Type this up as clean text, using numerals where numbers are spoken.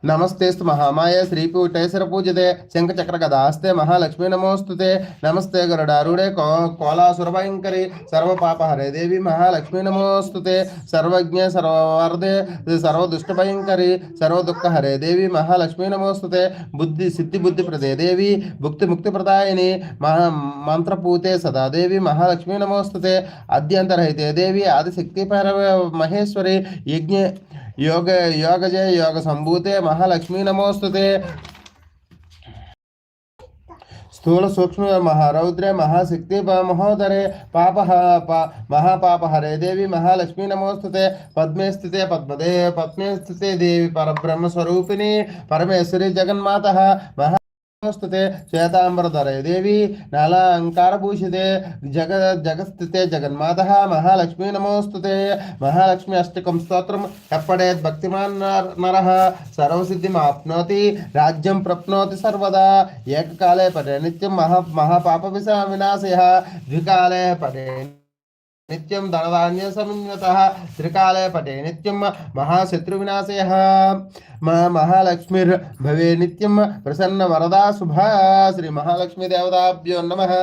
नमस्तेस्तु महामाये श्रीपीठेश्वर पूजिते शंखचक्रगदास्ते महालक्ष्मी नमोस्तुते नमस्ते गरुडारूढे कोलासुरभयङ्करी सर्वपापहरे देवी महालक्ष्मी नमोस्तुते सर्वज्ञ सर्ववरदे सर्वदुष्टभयङ्करी सर्वदुःखहरे देवी महालक्ष्मी नमोस्तुते बुद्धि सिद्धि बुद्धिप्रदे देवी भुक्ति मुक्तिप्रदायिनी मंत्रपूते सदा देवी महालक्ष्मी नमोस्तुते अद्यन्तरहिते देवी आदिशक्ति महेश्वरी यज्ञ योग योगजय योग संभूते महालक्ष्मी नमोस्तुते स्थूल सूक्ष्म महारौद्रे महाशक्ति महोदरे महापाप हरे देवी महालक्ष्मी नमोस्तुते पद्मे स्थिते पद्मदे पद्मे स्थिते देवी परब्रह्म स्वरूपिणी परमेश्वरी जगन्माता स्तुते श्वेतांबरधरे देवी नालांकारभूषिते जगत्स्थिते जगन्मातः महालक्ष्मी नमोस्तुते महालक्ष्मी अष्टकं स्तोत्रम् यप्पठेत् भक्तिमान् नरः सर्वसिद्धिमाप्नोति राज्यं प्राप्नोति सर्वदा एककाले पठे नित्यं महापापविनाशयः द्विकाले पठे नित्यं धनधान्य समन्वितः त्रिकाले पठे नित्यं महाशत्रुविनाशयः महालक्ष्मीर् भवे नित्यं प्रसन्न वरदा शुभा श्री महालक्ष्मी देवताभ्यो नमः।